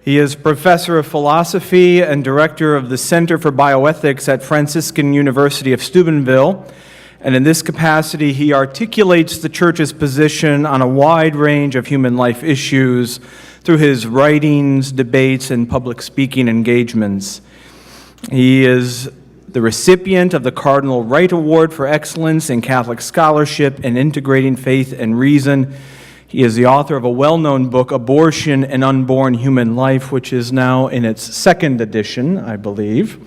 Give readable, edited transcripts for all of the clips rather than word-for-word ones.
He is professor of philosophy and director of the Center for Bioethics at Franciscan University of Steubenville. And in this capacity, he articulates the Church's position on a wide range of human life issues through his writings, debates, and public speaking engagements. He is the recipient of the Cardinal Wright Award for Excellence in Catholic Scholarship and Integrating Faith and Reason. He is the author of a well-known book, Abortion and Unborn Human Life, which is now in its second edition, I believe.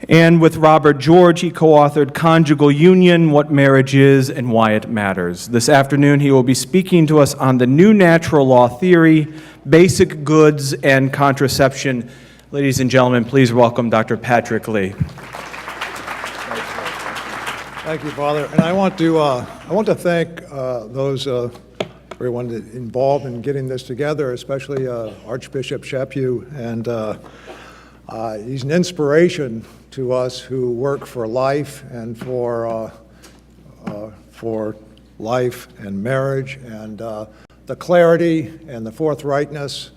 And with Robert George, he co-authored Conjugal Union, What Marriage Is and Why It Matters. This afternoon, he will be speaking to us on the new natural law theory, basic goods, and contraception. Ladies and gentlemen, please welcome Dr. Patrick Lee. Thank you, Father. And I want to thank everyone involved in getting this together, especially Archbishop Chaput, and he's an inspiration to us who work for life and for life and marriage, and the clarity and the forthrightness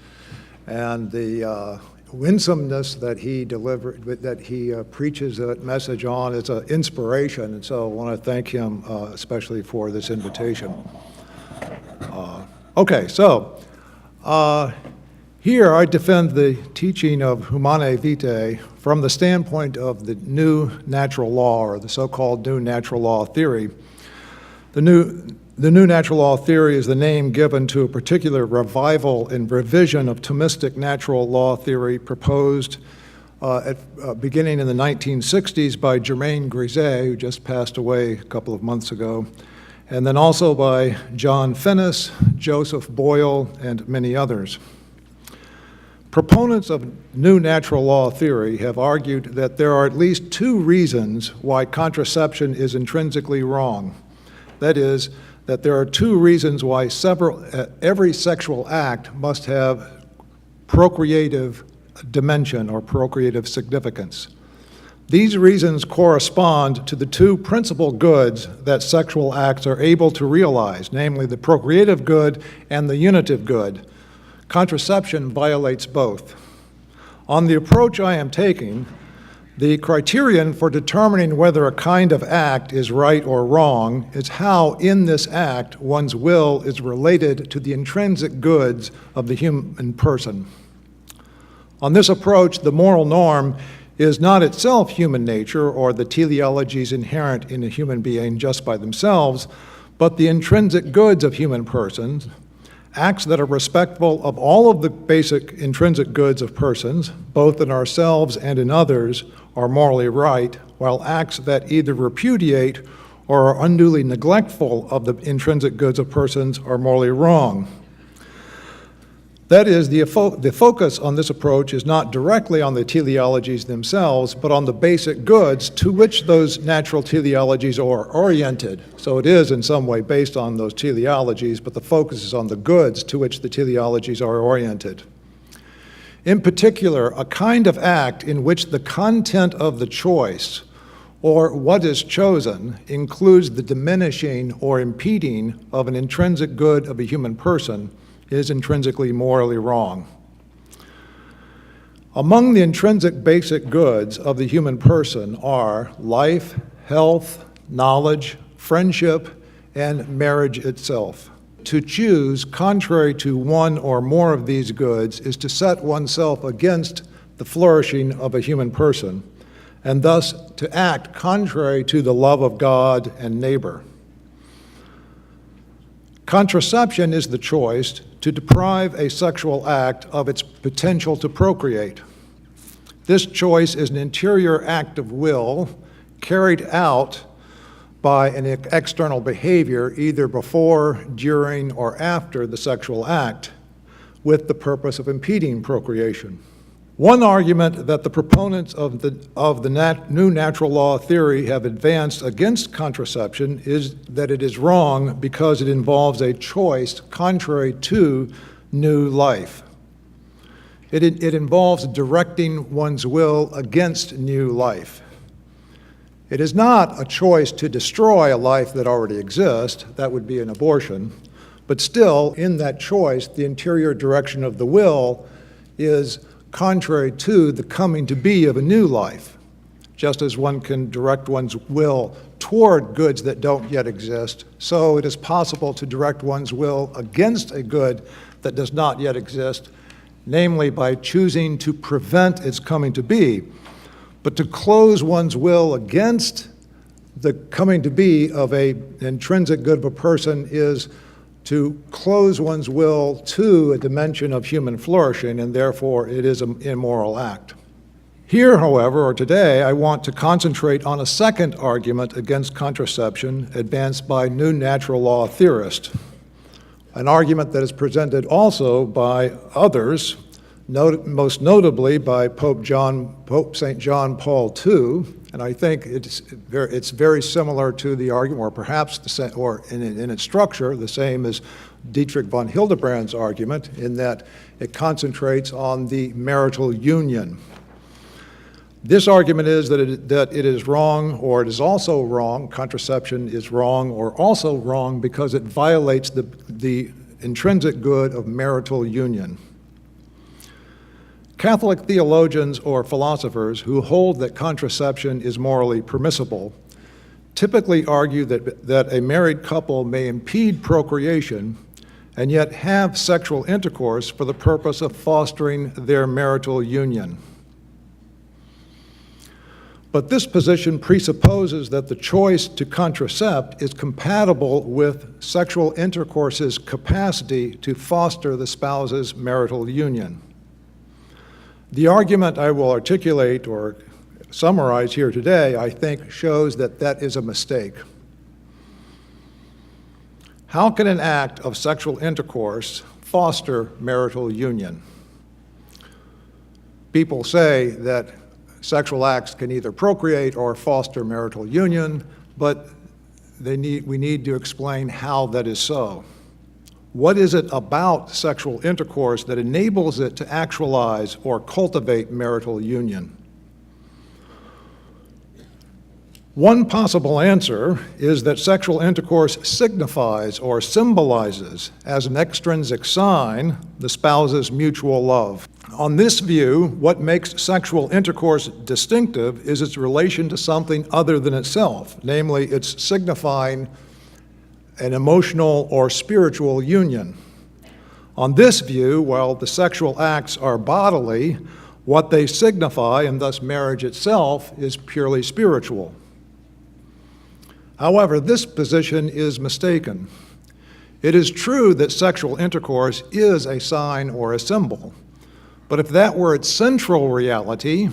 and the winsomeness that he preaches that message on. It's an inspiration, and so I want to thank him especially for this invitation. Here I defend the teaching of Humanae vitae from the standpoint of the new natural law, or the so-called new natural law theory. The new natural law theory is the name given to a particular revival and revision of Thomistic natural law theory proposed beginning in the 1960s by Germain Grisey, who just passed away a couple of months ago, and then also by John Finnis, Joseph Boyle, and many others. Proponents of new natural law theory have argued that there are at least two reasons why contraception is intrinsically wrong. That is, that there are two reasons why every sexual act must have procreative dimension or procreative significance. These reasons correspond to the two principal goods that sexual acts are able to realize, namely the procreative good and the unitive good. Contraception violates both. On the approach I am taking, the criterion for determining whether a kind of act is right or wrong is how in this act one's will is related to the intrinsic goods of the human person. On this approach, the moral norm is not itself human nature or the teleologies inherent in a human being just by themselves, but the intrinsic goods of human persons. Acts that are respectful of all of the basic intrinsic goods of persons, both in ourselves and in others, are morally right, while acts that either repudiate or are unduly neglectful of the intrinsic goods of persons are morally wrong. That is, the focus on this approach is not directly on the teleologies themselves, but on the basic goods to which those natural teleologies are oriented. So it is in some way based on those teleologies, but the focus is on the goods to which the teleologies are oriented. In particular, a kind of act in which the content of the choice, or what is chosen, includes the diminishing or impeding of an intrinsic good of a human person is intrinsically morally wrong. Among the intrinsic basic goods of the human person are life, health, knowledge, friendship, and marriage itself. To choose contrary to one or more of these goods is to set oneself against the flourishing of a human person, and thus to act contrary to the love of God and neighbor. Contraception is the choice to deprive a sexual act of its potential to procreate. This choice is an interior act of will carried out by an external behavior either before, during, or after the sexual act with the purpose of impeding procreation. One argument that the proponents of the new natural law theory have advanced against contraception is that it is wrong because it involves a choice contrary to new life. It involves directing one's will against new life. It is not a choice to destroy a life that already exists, that would be an abortion, but still, in that choice, the interior direction of the will is contrary to the coming to be of a new life. Just as one can direct one's will toward goods that don't yet exist, so it is possible to direct one's will against a good that does not yet exist, namely by choosing to prevent its coming to be. But to close one's will against the coming to be of an intrinsic good of a person is to close one's will to a dimension of human flourishing, and therefore it is an immoral act. Here, however, or today, I want to concentrate on a second argument against contraception advanced by new natural law theorists, an argument that is presented also by others, most notably by Pope St. John Paul II, and I think it's very similar to the argument, or perhaps the same, or in its structure, the same as Dietrich von Hildebrand's argument, in that it concentrates on the marital union. This argument is that it is wrong, or it is also wrong, contraception is wrong or also wrong because it violates the intrinsic good of marital union. Catholic theologians or philosophers who hold that contraception is morally permissible typically argue that a married couple may impede procreation and yet have sexual intercourse for the purpose of fostering their marital union. But this position presupposes that the choice to contracept is compatible with sexual intercourse's capacity to foster the spouse's marital union. The argument I will articulate or summarize here today, I think, shows that that is a mistake. How can an act of sexual intercourse foster marital union? People say that sexual acts can either procreate or foster marital union, but we need to explain how that is so. What is it about sexual intercourse that enables it to actualize or cultivate marital union? One possible answer is that sexual intercourse signifies or symbolizes, as an extrinsic sign, the spouse's mutual love. On this view, what makes sexual intercourse distinctive is its relation to something other than itself, namely, it's signifying an emotional or spiritual union. On this view, while the sexual acts are bodily, what they signify, and thus marriage itself, is purely spiritual. However, this position is mistaken. It is true that sexual intercourse is a sign or a symbol, but if that were its central reality,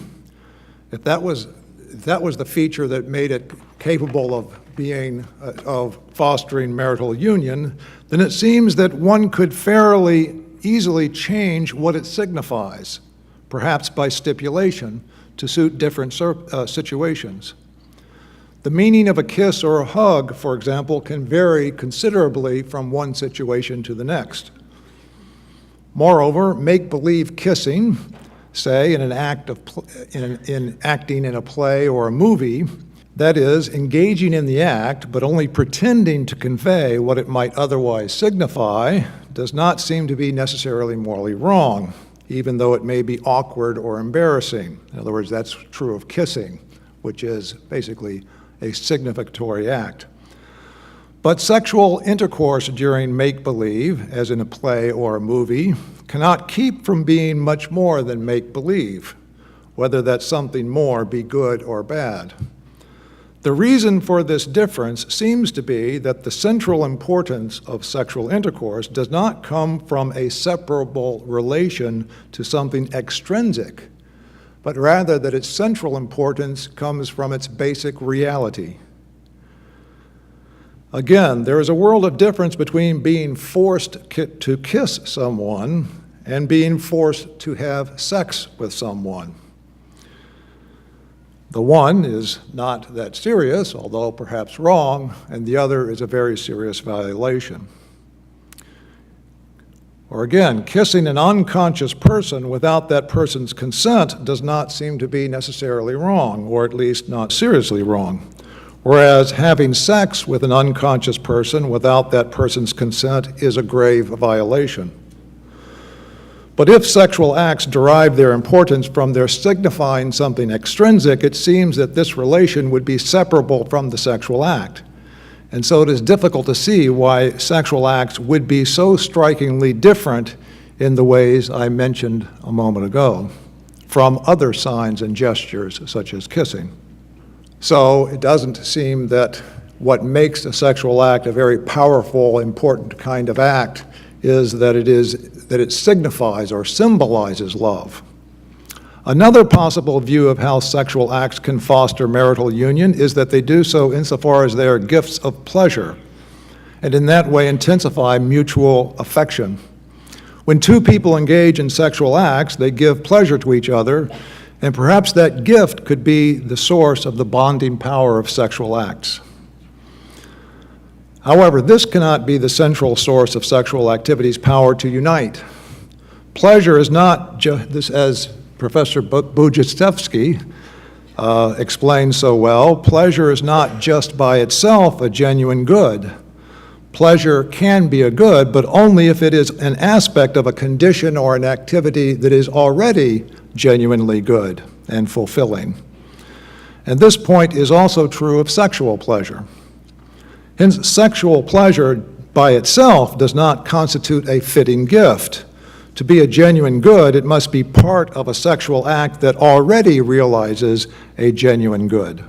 if that was the feature that made it capable of fostering marital union, then it seems that one could fairly easily change what it signifies, perhaps by stipulation, to suit different situations. The meaning of a kiss or a hug, for example, can vary considerably from one situation to the next. Moreover, make-believe kissing, say in acting in a play or a movie, that is, engaging in the act but only pretending to convey what it might otherwise signify, does not seem to be necessarily morally wrong, even though it may be awkward or embarrassing. In other words, that's true of kissing, which is basically a significatory act. But sexual intercourse during make-believe, as in a play or a movie, cannot keep from being much more than make-believe, whether that something more be good or bad. The reason for this difference seems to be that the central importance of sexual intercourse does not come from a separable relation to something extrinsic, but rather that its central importance comes from its basic reality. Again, there is a world of difference between being forced to kiss someone and being forced to have sex with someone. The one is not that serious, although perhaps wrong, and the other is a very serious violation. Or again, kissing an unconscious person without that person's consent does not seem to be necessarily wrong, or at least not seriously wrong. Whereas having sex with an unconscious person without that person's consent is a grave violation. But if sexual acts derive their importance from their signifying something extrinsic, it seems that this relation would be separable from the sexual act. And so it is difficult to see why sexual acts would be so strikingly different in the ways I mentioned a moment ago from other signs and gestures, such as kissing. So it doesn't seem that what makes a sexual act a very powerful, important kind of act is that it signifies or symbolizes love. Another possible view of how sexual acts can foster marital union is that they do so insofar as they are gifts of pleasure, and in that way intensify mutual affection. When two people engage in sexual acts, they give pleasure to each other, and perhaps that gift could be the source of the bonding power of sexual acts. However, this cannot be the central source of sexual activity's power to unite. Pleasure is not just, as Professor Bujistevsky explained so well, pleasure is not just by itself a genuine good. Pleasure can be a good, but only if it is an aspect of a condition or an activity that is already genuinely good and fulfilling. And this point is also true of sexual pleasure. Hence, sexual pleasure by itself does not constitute a fitting gift. To be a genuine good, it must be part of a sexual act that already realizes a genuine good.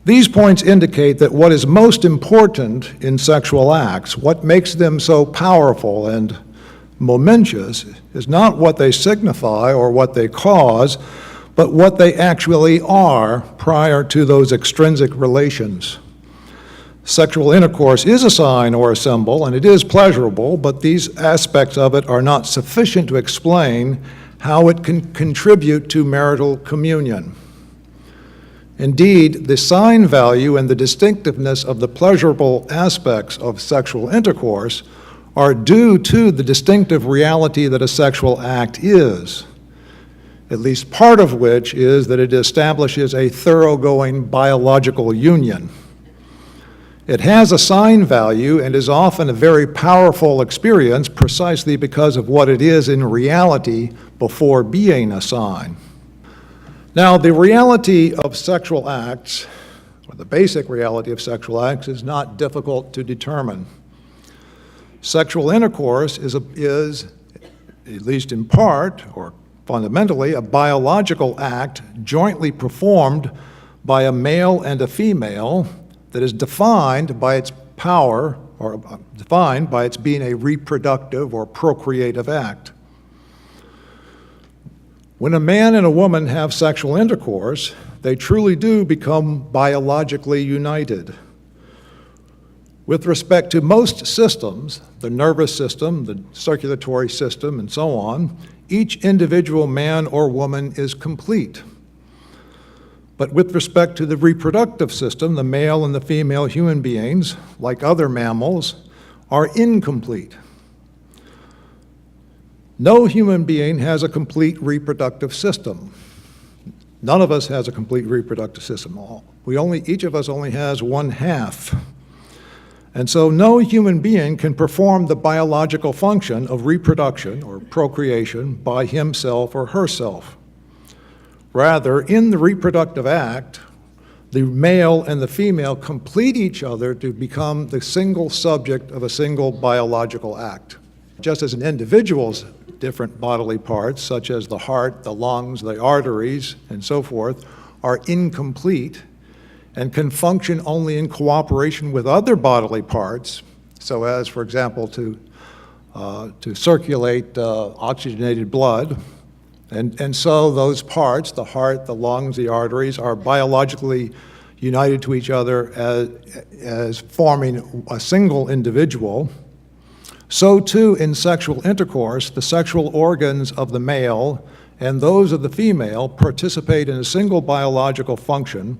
These points indicate that what is most important in sexual acts, what makes them so powerful and momentous, is not what they signify or what they cause, but what they actually are prior to those extrinsic relations. Sexual intercourse is a sign or a symbol, and it is pleasurable, but these aspects of it are not sufficient to explain how it can contribute to marital communion. Indeed, the sign value and the distinctiveness of the pleasurable aspects of sexual intercourse are due to the distinctive reality that a sexual act is, at least part of which is that it establishes a thoroughgoing biological union. It has a sign value and is often a very powerful experience precisely because of what it is in reality before being a sign. Now, the reality of sexual acts, or the basic reality of sexual acts, is not difficult to determine. Sexual intercourse is, at least in part, or fundamentally, a biological act jointly performed by a male and a female that is defined by its power, or defined by its being a reproductive or procreative act. When a man and a woman have sexual intercourse, they truly do become biologically united. With respect to most systems, the nervous system, the circulatory system, and so on, each individual man or woman is complete. But with respect to the reproductive system, the male and the female human beings, like other mammals, are incomplete. No human being has a complete reproductive system. None of us has a complete reproductive system. Each of us only has one half. And so no human being can perform the biological function of reproduction or procreation by himself or herself. Rather, in the reproductive act, the male and the female complete each other to become the single subject of a single biological act. Just as an individual's different bodily parts, such as the heart, the lungs, the arteries, and so forth, are incomplete and can function only in cooperation with other bodily parts, so as, for example, to circulate oxygenated blood. And so those parts, the heart, the lungs, the arteries, are biologically united to each other as forming a single individual. So too in sexual intercourse, the sexual organs of the male and those of the female participate in a single biological function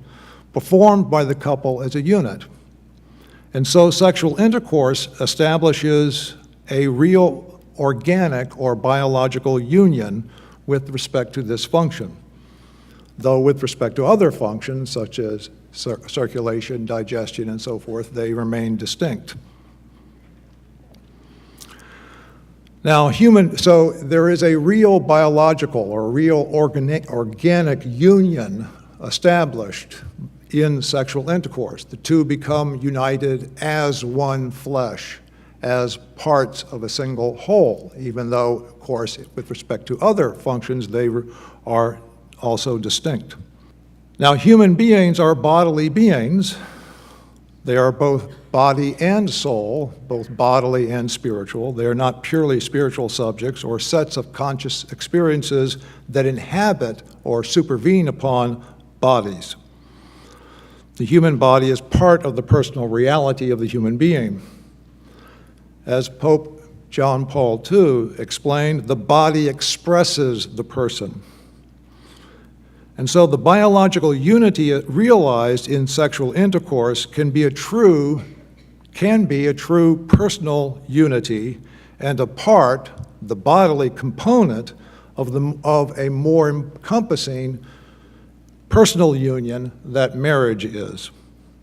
performed by the couple as a unit. And so sexual intercourse establishes a real organic or biological union with respect to this function, though with respect to other functions such as circulation, digestion, and so forth, they remain distinct. Now, so there is a real biological or real organic union established in sexual intercourse. The two become united as one flesh, as parts of a single whole, even though, of course, with respect to other functions, they are also distinct. Now, human beings are bodily beings. They are both body and soul, both bodily and spiritual. They are not purely spiritual subjects or sets of conscious experiences that inhabit or supervene upon bodies. The human body is part of the personal reality of the human being. As Pope John Paul II explained, the body expresses the person. And so the biological unity realized in sexual intercourse can be a true personal unity and a part, the bodily component, of a more encompassing personal union that marriage is.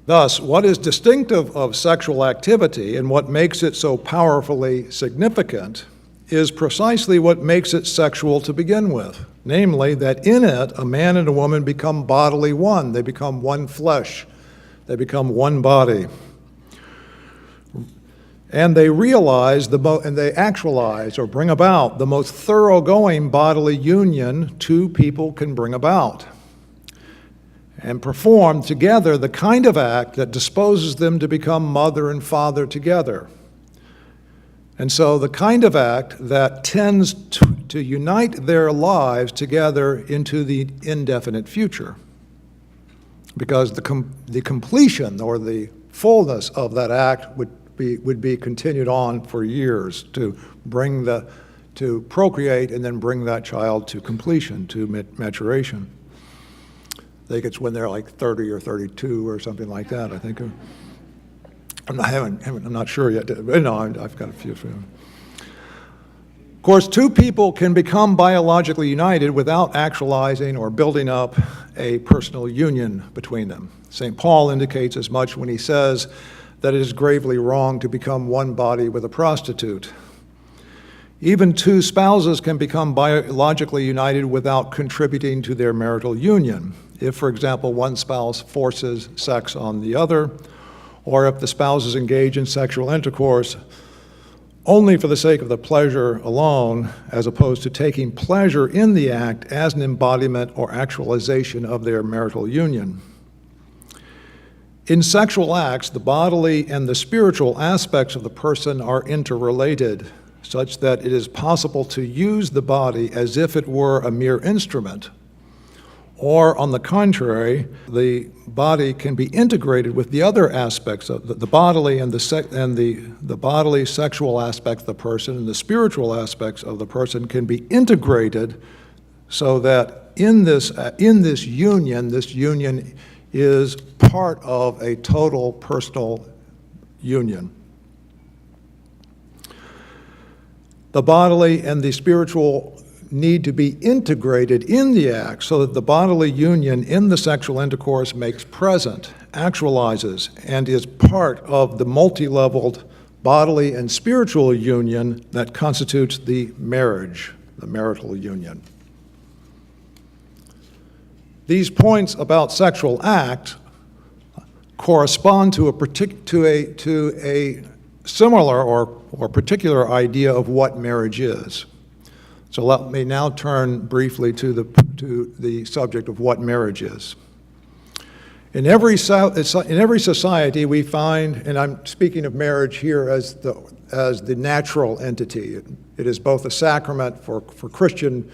Thus, what is distinctive of sexual activity and what makes it so powerfully significant is precisely what makes it sexual to begin with. Namely, that in it, a man and a woman become bodily one. They become one flesh. They become one body. And they realize, and they actualize or bring about the most thoroughgoing bodily union two people can bring about, and perform together the kind of act that disposes them to become mother and father together. And so the kind of act that tends to unite their lives together into the indefinite future. Because the completion or the fullness of that act would be continued on for years to procreate and then bring that child to completion, to maturation. I think it's when they're like 30 or 32 or something like that, I think. I'm not sure yet, but no, I've got a few. Of course, two people can become biologically united without actualizing or building up a personal union between them. St. Paul indicates as much when he says that it is gravely wrong to become one body with a prostitute. Even two spouses can become biologically united without contributing to their marital union. If, for example, one spouse forces sex on the other, or if the spouses engage in sexual intercourse only for the sake of the pleasure alone, as opposed to taking pleasure in the act as an embodiment or actualization of their marital union. In sexual acts, the bodily and the spiritual aspects of the person are interrelated, such that it is possible to use the body as if it were a mere instrument. Or, on the contrary, the body can be integrated with the other aspects of the bodily and the bodily sexual aspect of the person and the spiritual aspects of the person can be integrated so that in this union is part of a total personal union. The bodily and the spiritual need to be integrated in the act so that the bodily union in the sexual intercourse makes present, actualizes, and is part of the multi-leveled bodily and spiritual union that constitutes the marriage, the marital union. These points about sexual act correspond to a similar or particular idea of what marriage is. So let me now turn briefly to the subject of what marriage is. In every society we find, and I'm speaking of marriage here as the natural entity. It is both a sacrament for Christians.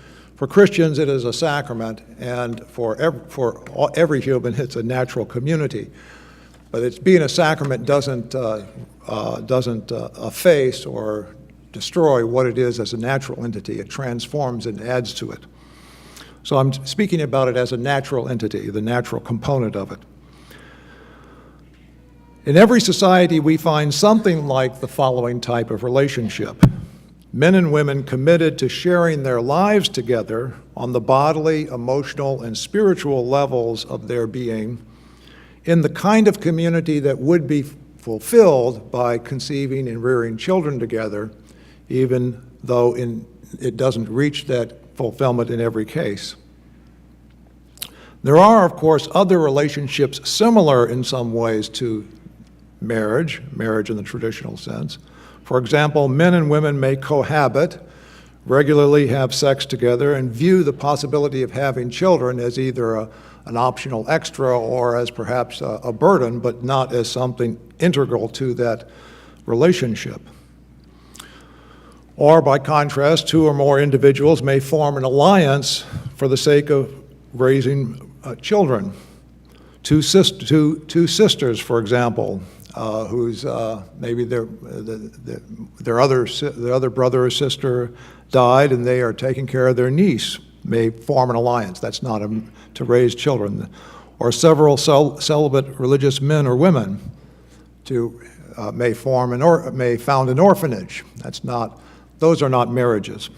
It is a sacrament, and for every human, it's a natural community. But it's being a sacrament doesn't efface or destroy what it is as a natural entity. It transforms and adds to it. So I'm speaking about it as a natural entity, the natural component of it. In every society, we find something like the following type of relationship. Men and women committed to sharing their lives together on the bodily, emotional, and spiritual levels of their being in the kind of community that would be fulfilled by conceiving and rearing children together, even though it doesn't reach that fulfillment in every case. There are, of course, other relationships similar in some ways to marriage in the traditional sense. For example, men and women may cohabit, regularly have sex together, and view the possibility of having children as either an optional extra or as perhaps a burden, but not as something integral to that relationship. Or by contrast, two or more individuals may form an alliance for the sake of raising children. Two sisters, for example, whose maybe their other brother or sister died and they are taking care of their niece, may form an alliance. That's not to raise children. Or several celibate religious men or women may found an orphanage. Those are not marriages.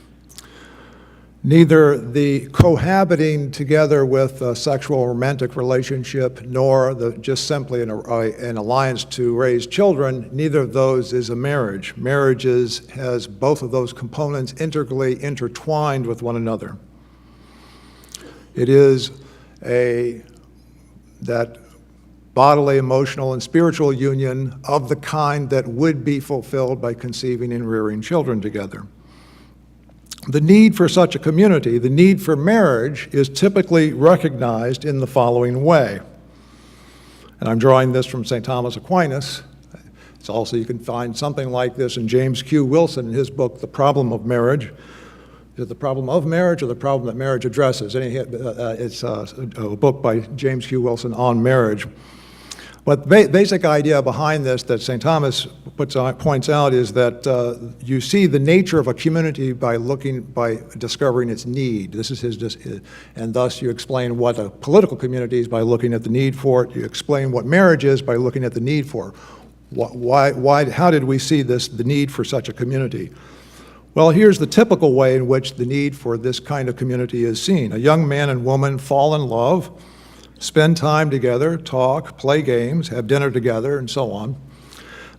Neither the cohabiting together with a sexual romantic relationship nor just simply an alliance to raise children, neither of those is a marriage. Marriage has both of those components integrally intertwined with one another. It is that bodily, emotional, and spiritual union of the kind that would be fulfilled by conceiving and rearing children together. The need for such a community, the need for marriage, is typically recognized in the following way. And I'm drawing this from St. Thomas Aquinas. It's also, you can find something like this in James Q. Wilson in his book, The Problem of Marriage. Is it the problem of marriage or the problem that marriage addresses? It's a book by James Q. Wilson on marriage. But the basic idea behind this that St. Thomas points out is that you see the nature of a community by discovering its need. This is and thus you explain what a political community is by looking at the need for it. You explain what marriage is by looking at the need for it. How did we see the need for such a community? Well, here's the typical way in which the need for this kind of community is seen. A young man and woman fall in love, spend time together, talk, play games, have dinner together, and so on.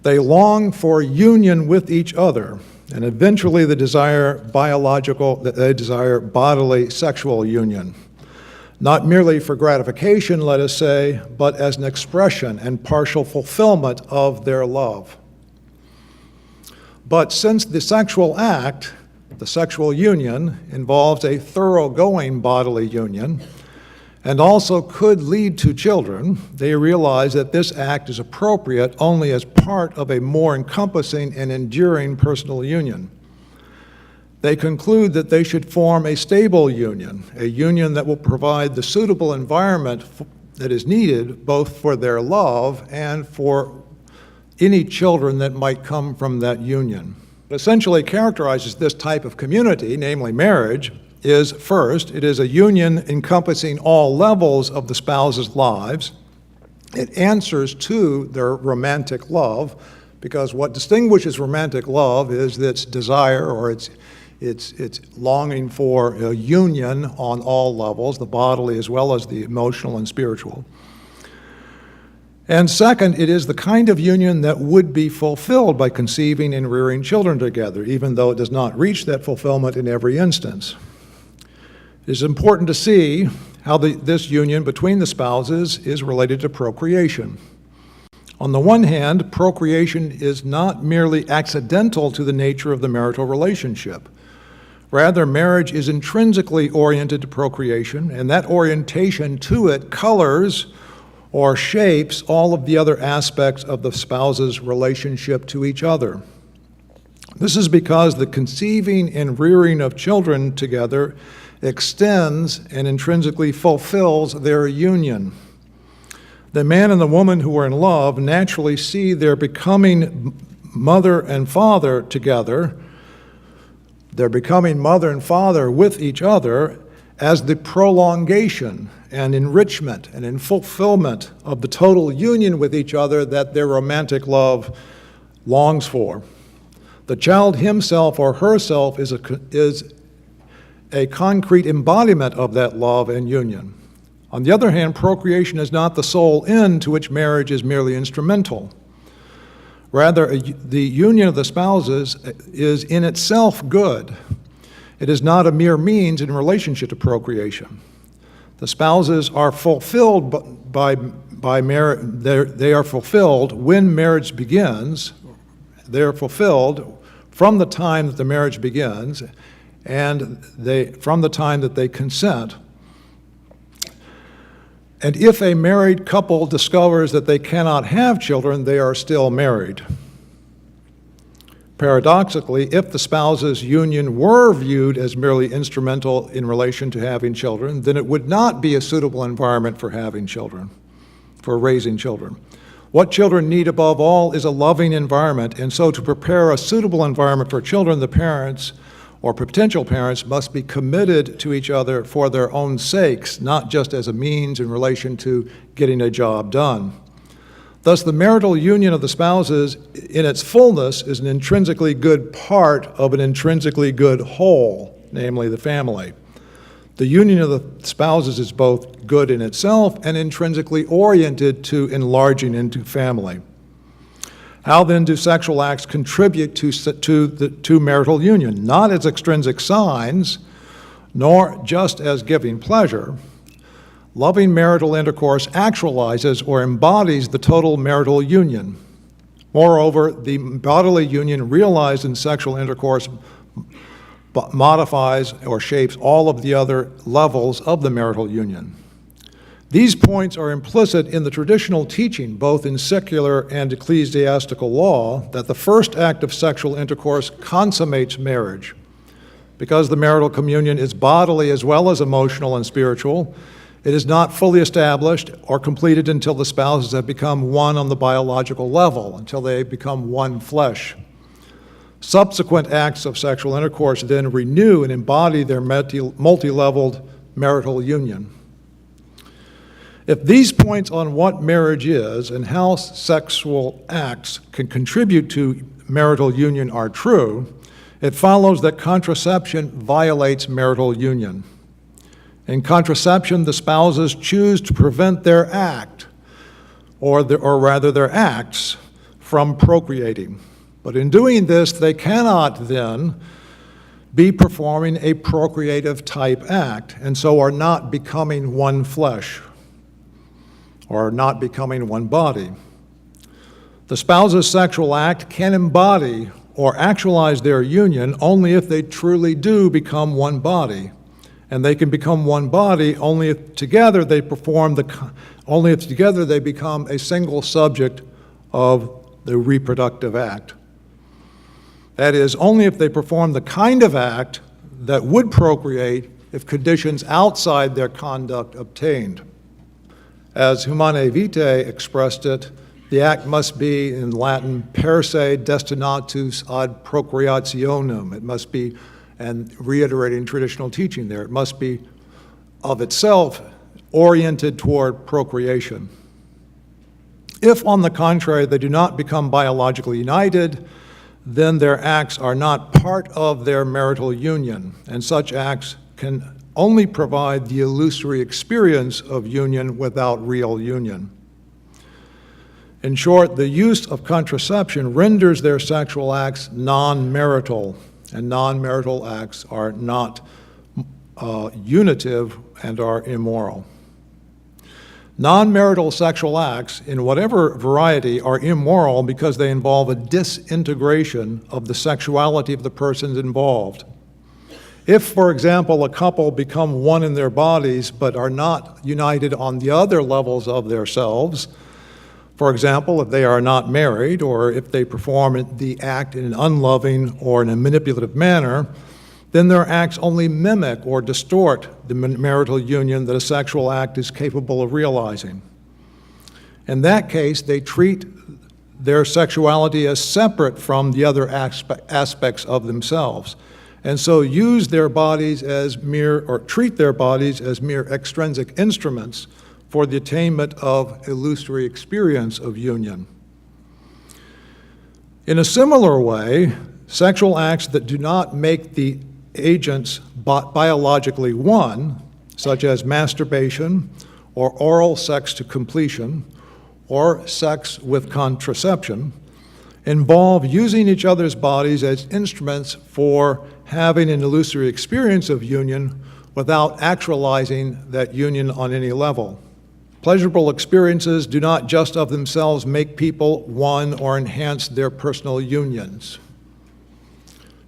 They long for union with each other, and eventually they desire bodily sexual union. Not merely for gratification, let us say, but as an expression and partial fulfillment of their love. But since the sexual act, the sexual union, involves a thoroughgoing bodily union, and also could lead to children, they realize that this act is appropriate only as part of a more encompassing and enduring personal union. They conclude that they should form a stable union, a union that will provide the suitable environment that is needed both for their love and for any children that might come from that union. What essentially characterizes this type of community, namely marriage, is first, it is a union encompassing all levels of the spouse's lives. It answers to their romantic love, because what distinguishes romantic love is its desire or its longing for a union on all levels, the bodily as well as the emotional and spiritual. And second, it is the kind of union that would be fulfilled by conceiving and rearing children together, even though it does not reach that fulfillment in every instance. It is important to see how this union between the spouses is related to procreation. On the one hand, procreation is not merely accidental to the nature of the marital relationship. Rather, marriage is intrinsically oriented to procreation, and that orientation to it colors or shapes all of the other aspects of the spouse's relationship to each other. This is because the conceiving and rearing of children together extends and intrinsically fulfills their union. The man and the woman who are in love naturally see their becoming mother and father together, their becoming mother and father with each other, as the prolongation and enrichment and in fulfillment of the total union with each other that their romantic love longs for. The child himself or herself is a concrete embodiment of that love and union. On the other hand, procreation is not the sole end to which marriage is merely instrumental. Rather, the union of the spouses is in itself good. It is not a mere means in relationship to procreation. The spouses are fulfilled by marriage. They are fulfilled when marriage begins. They are fulfilled from the time that the marriage begins, and from the time that they consent. And if a married couple discovers that they cannot have children, they are still married. Paradoxically, if the spouses' union were viewed as merely instrumental in relation to having children, then it would not be a suitable environment for having children, for raising children. What children need above all is a loving environment, and so to prepare a suitable environment for children, the parents or potential parents must be committed to each other for their own sakes, not just as a means in relation to getting a job done. Thus, the marital union of the spouses in its fullness is an intrinsically good part of an intrinsically good whole, namely the family. The union of the spouses is both good in itself and intrinsically oriented to enlarging into family. How then do sexual acts contribute to marital union? Not as extrinsic signs, nor just as giving pleasure. Loving marital intercourse actualizes or embodies the total marital union. Moreover, the bodily union realized in sexual intercourse modifies or shapes all of the other levels of the marital union. These points are implicit in the traditional teaching, both in secular and ecclesiastical law, that the first act of sexual intercourse consummates marriage. Because the marital communion is bodily as well as emotional and spiritual, it is not fully established or completed until the spouses have become one on the biological level, until they become one flesh. Subsequent acts of sexual intercourse then renew and embody their multi-leveled marital union. If these points on what marriage is and how sexual acts can contribute to marital union are true, it follows that contraception violates marital union. In contraception, the spouses choose to prevent their act, or rather their acts, from procreating. But in doing this, they cannot then be performing a procreative type act, and so are not becoming one flesh, or not becoming one body. The spouse's sexual act can embody or actualize their union only if they truly do become one body. And they can become one body only if together they become a single subject of the reproductive act. That is, only if they perform the kind of act that would procreate if conditions outside their conduct obtained. As Humanae vitae expressed it, the act must be, in Latin, per se destinatus ad procreationem. It must be, and reiterating traditional teaching there, it must be of itself oriented toward procreation. If, on the contrary, they do not become biologically united, then their acts are not part of their marital union, and such acts can only provide the illusory experience of union without real union. In short, the use of contraception renders their sexual acts non-marital, and non-marital acts are not unitive and are immoral. Non-marital sexual acts, in whatever variety, are immoral because they involve a disintegration of the sexuality of the persons involved. If, for example, a couple become one in their bodies but are not united on the other levels of themselves, for example, if they are not married or if they perform the act in an unloving or in a manipulative manner, then their acts only mimic or distort the marital union that a sexual act is capable of realizing. In that case, they treat their sexuality as separate from the other aspects of themselves, and so use their bodies as treat their bodies as mere extrinsic instruments for the attainment of illusory experience of union. In a similar way, sexual acts that do not make the agents biologically one, such as masturbation or oral sex to completion or sex with contraception, involve using each other's bodies as instruments for having an illusory experience of union without actualizing that union on any level. Pleasurable experiences do not just of themselves make people one or enhance their personal unions.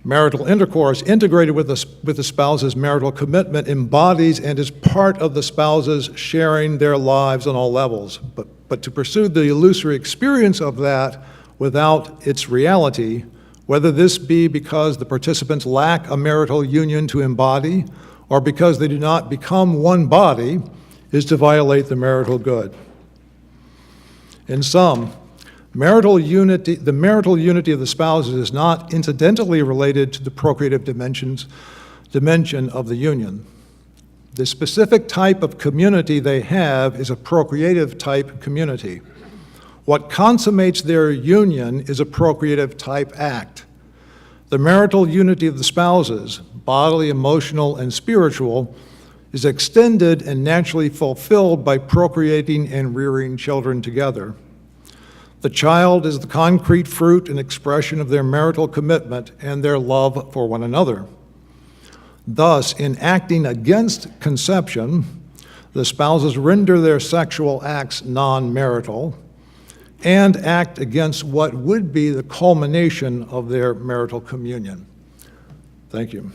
Marital intercourse, integrated with the spouse's marital commitment, embodies and is part of the spouses sharing their lives on all levels. But to pursue the illusory experience of that without its reality, whether this be because the participants lack a marital union to embody or because they do not become one body, is to violate the marital good. In sum, the marital unity of the spouses is not incidentally related to the procreative dimension of the union. The specific type of community they have is a procreative type community. What consummates their union is a procreative type act. The marital unity of the spouses, bodily, emotional, and spiritual, is extended and naturally fulfilled by procreating and rearing children together. The child is the concrete fruit and expression of their marital commitment and their love for one another. Thus, in acting against conception, the spouses render their sexual acts non-marital and act against what would be the culmination of their marital communion. Thank you.